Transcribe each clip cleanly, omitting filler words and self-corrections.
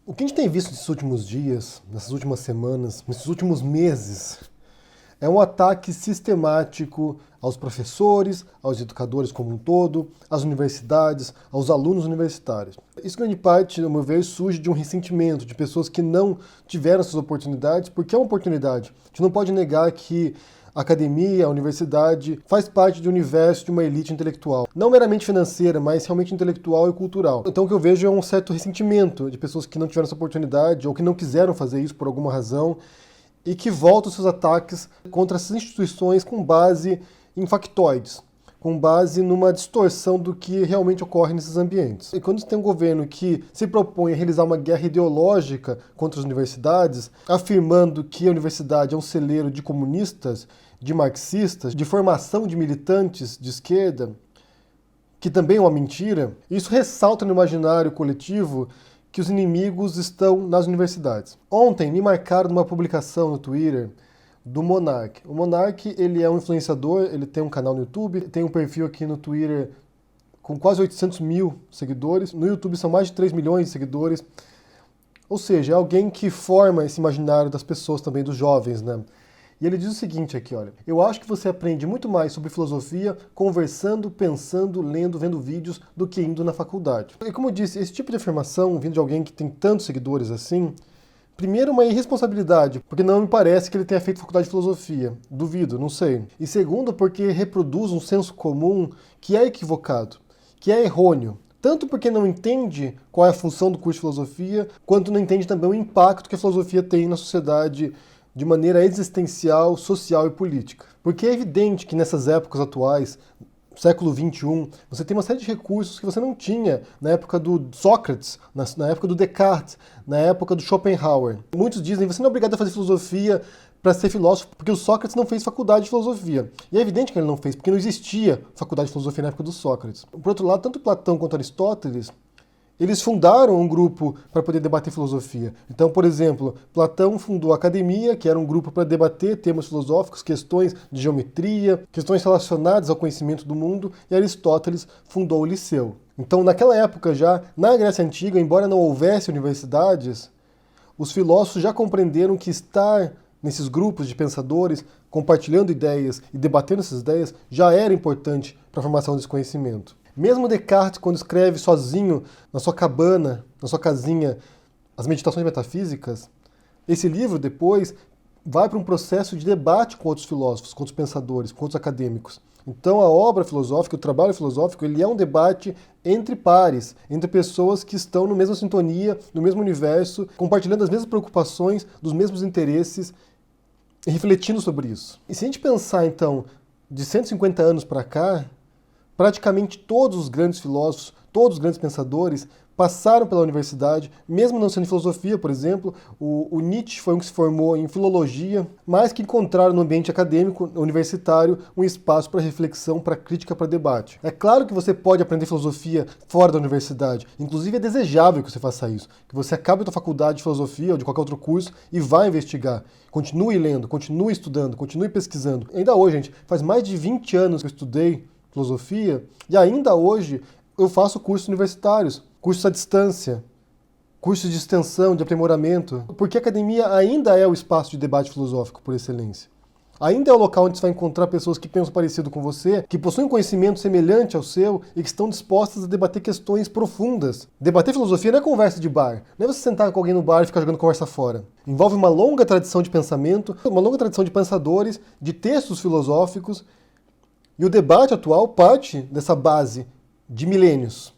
O que a gente tem visto nesses últimos dias, nessas últimas semanas, nesses últimos meses, é um ataque sistemático aos professores, aos educadores como um todo, às universidades, aos alunos universitários. Isso, grande parte, ao meu ver, surge de um ressentimento de pessoas que não tiveram essas oportunidades, porque é uma oportunidade. A gente não pode negar que a academia, a universidade, faz parte do universo de uma elite intelectual. Não meramente financeira, mas realmente intelectual e cultural. Então o que eu vejo é um certo ressentimento de pessoas que não tiveram essa oportunidade ou que não quiseram fazer isso por alguma razão e que voltam seus ataques contra essas instituições com base em factoides, com base numa distorção do que realmente ocorre nesses ambientes. E quando você tem um governo que se propõe a realizar uma guerra ideológica contra as universidades, afirmando que a universidade é um celeiro de comunistas, de marxistas, de formação de militantes de esquerda, que também é uma mentira, isso ressalta no imaginário coletivo que os inimigos estão nas universidades. Ontem me marcaram numa publicação no Twitter do Monark. O Monark, ele é um influenciador, ele tem um canal no YouTube, tem um perfil aqui no Twitter com quase 800 mil seguidores. No YouTube são mais de 3 milhões de seguidores. Ou seja, é alguém que forma esse imaginário das pessoas também, dos jovens, né? E ele diz o seguinte aqui, olha: eu acho que você aprende muito mais sobre filosofia conversando, pensando, lendo, vendo vídeos do que indo na faculdade. E como eu disse, esse tipo de afirmação, vindo de alguém que tem tantos seguidores assim, primeiro, uma irresponsabilidade, porque não me parece que ele tenha feito faculdade de filosofia. Duvido, não sei. E segundo, porque reproduz um senso comum que é equivocado, que é errôneo. Tanto porque não entende qual é a função do curso de filosofia, quanto não entende também o impacto que a filosofia tem na sociedade de maneira existencial, social e política. Porque é evidente que nessas épocas atuais, século XXI, você tem uma série de recursos que você não tinha na época do Sócrates, na época do Descartes, na época do Schopenhauer. Muitos dizem que você não é obrigado a fazer filosofia para ser filósofo, porque o Sócrates não fez faculdade de filosofia. E é evidente que ele não fez, porque não existia faculdade de filosofia na época do Sócrates. Por outro lado, tanto Platão quanto Aristóteles, eles fundaram um grupo para poder debater filosofia. Então, por exemplo, Platão fundou a Academia, que era um grupo para debater temas filosóficos, questões de geometria, questões relacionadas ao conhecimento do mundo, e Aristóteles fundou o Liceu. Então, naquela época já, na Grécia Antiga, embora não houvesse universidades, os filósofos já compreenderam que estar nesses grupos de pensadores, compartilhando ideias e debatendo essas ideias, já era importante para a formação desse conhecimento. Mesmo Descartes, quando escreve sozinho, na sua cabana, na sua casinha, as Meditações Metafísicas, esse livro depois vai para um processo de debate com outros filósofos, com outros pensadores, com outros acadêmicos. Então a obra filosófica, o trabalho filosófico, ele é um debate entre pares, entre pessoas que estão na mesma sintonia, no mesmo universo, compartilhando as mesmas preocupações, dos mesmos interesses, e refletindo sobre isso. E se a gente pensar, então, de 150 anos para cá, praticamente todos os grandes filósofos, todos os grandes pensadores passaram pela universidade, mesmo não sendo em filosofia, por exemplo. O Nietzsche foi um que se formou em filologia, mas que encontraram no ambiente acadêmico, universitário, um espaço para reflexão, para crítica, para debate. É claro que você pode aprender filosofia fora da universidade, inclusive é desejável que você faça isso, que você acabe a sua faculdade de filosofia ou de qualquer outro curso e vá investigar. Continue lendo, continue estudando, continue pesquisando. Ainda hoje, gente, faz mais de 20 anos que eu estudei filosofia, e ainda hoje eu faço cursos universitários, cursos à distância, cursos de extensão, de aprimoramento, porque a academia ainda é o espaço de debate filosófico por excelência. Ainda é o local onde você vai encontrar pessoas que pensam parecido com você, que possuem um conhecimento semelhante ao seu e que estão dispostas a debater questões profundas. Debater filosofia não é conversa de bar, não é você sentar com alguém no bar e ficar jogando conversa fora. Envolve uma longa tradição de pensamento, uma longa tradição de pensadores, de textos filosóficos. E o debate atual parte dessa base de milênios,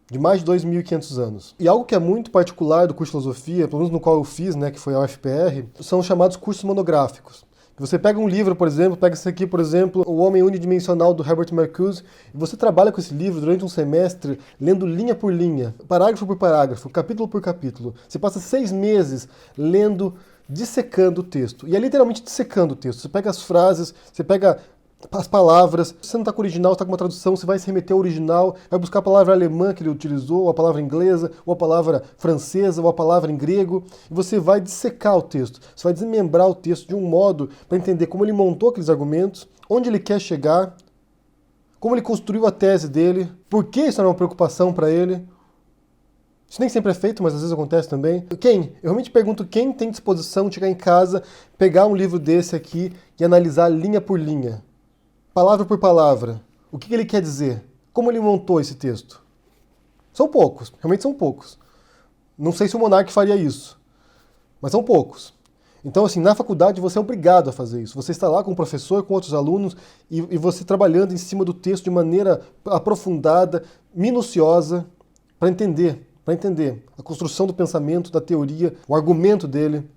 de mais de 2.500 anos. E algo que é muito particular do curso de filosofia, pelo menos no qual eu fiz, né, que foi a UFPR, são os chamados cursos monográficos. Você pega um livro, por exemplo, pega esse aqui, por exemplo, O Homem Unidimensional, do Herbert Marcuse, e você trabalha com esse livro durante um semestre, lendo linha por linha, parágrafo por parágrafo, capítulo por capítulo. Você passa 6 meses lendo, dissecando o texto. E é literalmente dissecando o texto. Você pega as frases, você pega as palavras, se você não está com o original, está com uma tradução, você vai se remeter ao original, vai buscar a palavra alemã que ele utilizou, ou a palavra inglesa, ou a palavra francesa, ou a palavra em grego, e você vai dissecar o texto, você vai desmembrar o texto de um modo para entender como ele montou aqueles argumentos, onde ele quer chegar, como ele construiu a tese dele, por que isso era uma preocupação para ele, Isso nem sempre é feito, mas às vezes acontece também. Quem? Eu realmente pergunto quem tem disposição de chegar em casa, pegar um livro desse aqui e analisar linha por linha, palavra por palavra. O que ele quer dizer? Como ele montou esse texto? São poucos, realmente são poucos. Não sei se o Monark faria isso, mas são poucos. Então, assim, na faculdade você é obrigado a fazer isso. Você está lá com o professor, com outros alunos, e você trabalhando em cima do texto de maneira aprofundada, minuciosa, para entender a construção do pensamento, da teoria, o argumento dele.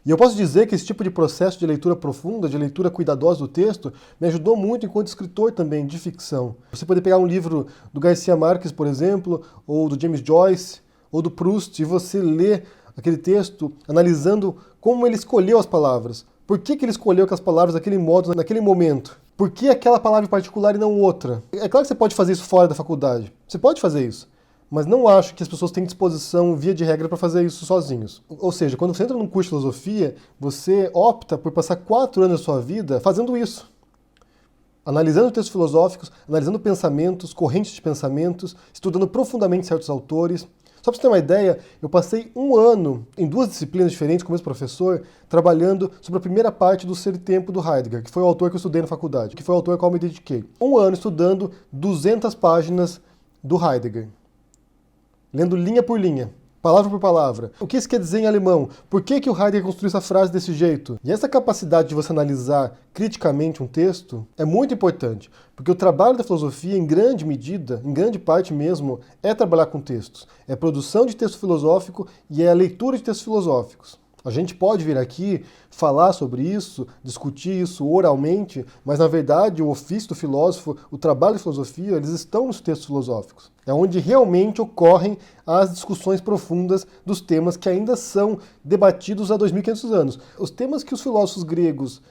E eu posso dizer que esse tipo de processo de leitura profunda, de leitura cuidadosa do texto, me ajudou muito enquanto escritor também, de ficção. Você poder pegar um livro do Garcia Marques, por exemplo, ou do James Joyce, ou do Proust, e você ler aquele texto analisando como ele escolheu as palavras. Por que ele escolheu aquelas palavras daquele modo, naquele momento? Por que aquela palavra em particular e não outra? É claro que você pode fazer isso fora da faculdade. Você pode fazer isso. Mas não acho que as pessoas têm disposição, via de regra, para fazer isso sozinhos. Ou seja, quando você entra num curso de filosofia, você opta por passar 4 anos da sua vida fazendo isso. Analisando textos filosóficos, analisando pensamentos, correntes de pensamentos, estudando profundamente certos autores. Só para você ter uma ideia, eu passei 1 ano em 2 disciplinas diferentes com o mesmo professor, trabalhando sobre a primeira parte do Ser e Tempo do Heidegger, que foi o autor que eu estudei na faculdade, que foi o autor ao qual me dediquei. 1 ano estudando 200 páginas do Heidegger. Lendo linha por linha, palavra por palavra. O que isso quer dizer em alemão? Por que o Heidegger construiu essa frase desse jeito? E essa capacidade de você analisar criticamente um texto é muito importante, porque o trabalho da filosofia, em grande medida, em grande parte mesmo, é trabalhar com textos. É a produção de texto filosófico e é a leitura de textos filosóficos. A gente pode vir aqui falar sobre isso, discutir isso oralmente, mas na verdade o ofício do filósofo, o trabalho de filosofia, eles estão nos textos filosóficos. É onde realmente ocorrem as discussões profundas dos temas que ainda são debatidos há 2.500 anos. Os temas que os filósofos gregos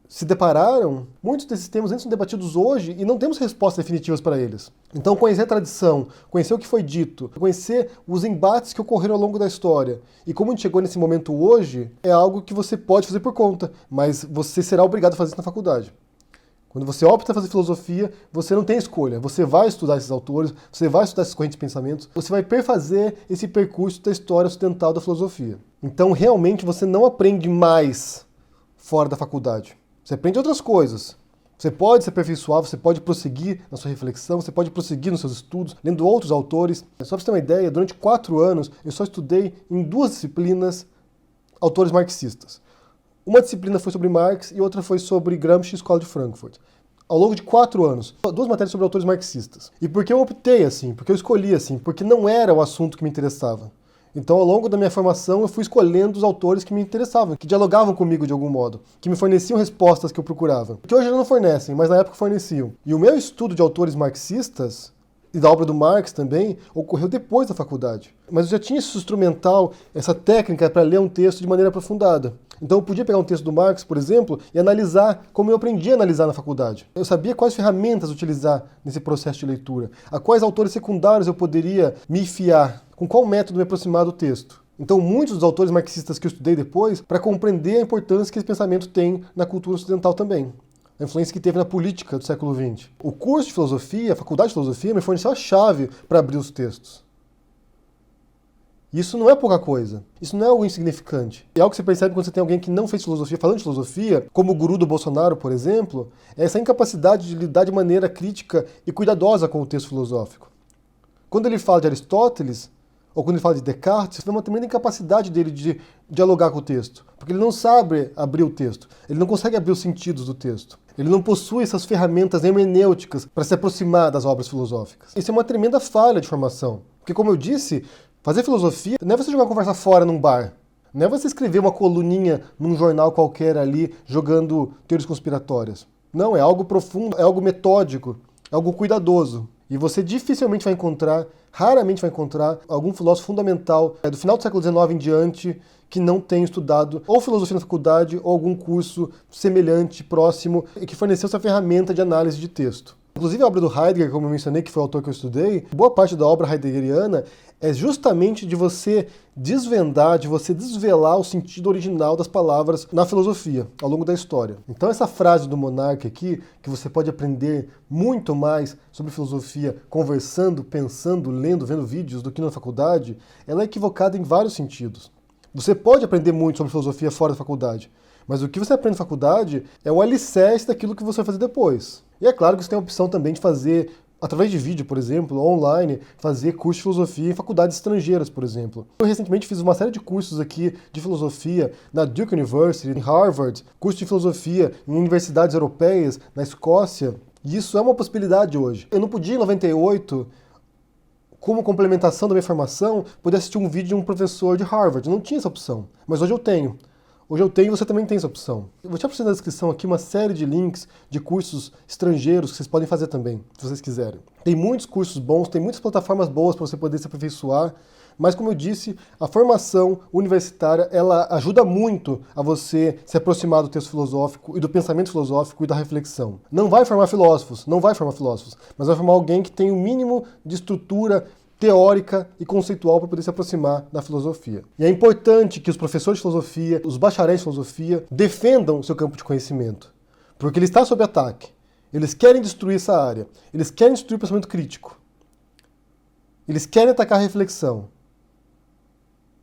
se depararam, muitos desses temas ainda são debatidos hoje e não temos respostas definitivas para eles. Então, conhecer a tradição, conhecer o que foi dito, conhecer os embates que ocorreram ao longo da história e como a gente chegou nesse momento hoje, é algo que você pode fazer por conta, mas você será obrigado a fazer isso na faculdade. Quando você opta a fazer filosofia, você não tem escolha. Você vai estudar esses autores, você vai estudar essas correntes de pensamentos, você vai perfazer esse percurso da história ocidental da filosofia. Então, realmente, você não aprende mais fora da faculdade. Você aprende outras coisas. Você pode se aperfeiçoar, você pode prosseguir na sua reflexão, você pode prosseguir nos seus estudos, lendo outros autores. Só para você ter uma ideia, durante 4 anos eu só estudei em 2 disciplinas autores marxistas. Uma disciplina foi sobre Marx e outra foi sobre Gramsci e Escola de Frankfurt. Ao longo de 4 anos, 2 matérias sobre autores marxistas. E por que eu optei assim? Porque eu escolhi assim? Porque não era o assunto que me interessava. Então, ao longo da minha formação, eu fui escolhendo os autores que me interessavam, que dialogavam comigo de algum modo, que me forneciam respostas que eu procurava. Que hoje não fornecem, mas na época forneciam. E o meu estudo de autores marxistas, e da obra do Marx também, ocorreu depois da faculdade. Mas eu já tinha esse instrumental, essa técnica para ler um texto de maneira aprofundada. Então eu podia pegar um texto do Marx, por exemplo, e analisar como eu aprendi a analisar na faculdade. Eu sabia quais ferramentas utilizar nesse processo de leitura, a quais autores secundários eu poderia me fiar, com qual método me aproximar do texto. Então muitos dos autores marxistas que eu estudei depois, para compreender a importância que esse pensamento tem na cultura ocidental também. A influência que teve na política do século XX. O curso de filosofia, a faculdade de filosofia, me forneceu a chave para abrir os textos. Isso não é pouca coisa. Isso não é algo insignificante. É algo que você percebe quando você tem alguém que não fez filosofia, falando de filosofia, como o guru do Bolsonaro, por exemplo, é essa incapacidade de lidar de maneira crítica e cuidadosa com o texto filosófico. Quando ele fala de Aristóteles, ou quando ele fala de Descartes, você vê uma tremenda incapacidade dele de dialogar com o texto. Porque ele não sabe abrir o texto. Ele não consegue abrir os sentidos do texto. Ele não possui essas ferramentas hermenêuticas para se aproximar das obras filosóficas. Isso é uma tremenda falha de formação. Porque, como eu disse, fazer filosofia não é você jogar uma conversa fora num bar. Não é você escrever uma coluninha num jornal qualquer ali, jogando teorias conspiratórias. Não, é algo profundo, é algo metódico, é algo cuidadoso. E você dificilmente vai encontrar, raramente vai encontrar, algum filósofo fundamental do final do século XIX em diante que não tenha estudado ou filosofia na faculdade ou algum curso semelhante, próximo, e que forneceu essa ferramenta de análise de texto. Inclusive a obra do Heidegger, como eu mencionei, que foi o autor que eu estudei, boa parte da obra heideggeriana é justamente de você desvendar, de você desvelar o sentido original das palavras na filosofia, ao longo da história. Então essa frase do Monarque aqui, que você pode aprender muito mais sobre filosofia conversando, pensando, lendo, vendo vídeos do que na faculdade, ela é equivocada em vários sentidos. Você pode aprender muito sobre filosofia fora da faculdade, mas o que você aprende na faculdade é o alicerce daquilo que você vai fazer depois. E é claro que você tem a opção também de fazer, através de vídeo, por exemplo, online, fazer curso de filosofia em faculdades estrangeiras, por exemplo. Eu recentemente fiz uma série de cursos aqui de filosofia na Duke University, em Harvard, curso de filosofia em universidades europeias, na Escócia, e isso é uma possibilidade hoje. Eu não podia, em 98, como complementação da minha formação, poder assistir um vídeo de um professor de Harvard. Eu não tinha essa opção, mas hoje eu tenho. Hoje eu tenho e você também tem essa opção. Eu vou te apresentar na descrição aqui uma série de links de cursos estrangeiros que vocês podem fazer também, se vocês quiserem. Tem muitos cursos bons, tem muitas plataformas boas para você poder se aperfeiçoar, mas como eu disse, a formação universitária, ela ajuda muito a você se aproximar do texto filosófico e do pensamento filosófico e da reflexão. Não vai formar filósofos, mas vai formar alguém que tem o mínimo de estrutura teórica e conceitual para poder se aproximar da filosofia. E é importante que os professores de filosofia, os bacharéis de filosofia, defendam o seu campo de conhecimento, porque ele está sob ataque. Eles querem destruir essa área, eles querem destruir o pensamento crítico, eles querem atacar a reflexão.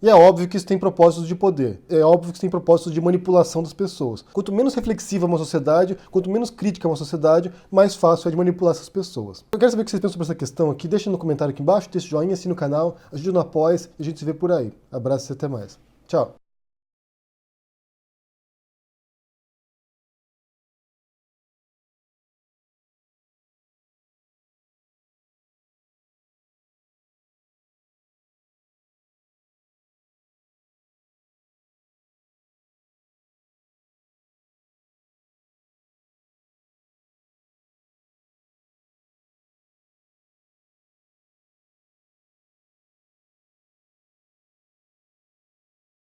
E é óbvio que isso tem propósitos de poder, é óbvio que isso tem propósitos de manipulação das pessoas. Quanto menos reflexiva uma sociedade, quanto menos crítica uma sociedade, mais fácil é de manipular essas pessoas. Eu quero saber o que vocês pensam sobre essa questão aqui, deixa no comentário aqui embaixo, deixa o joinha, assina o canal, ajude no apoia e a gente se vê por aí. Abraço e até mais. Tchau!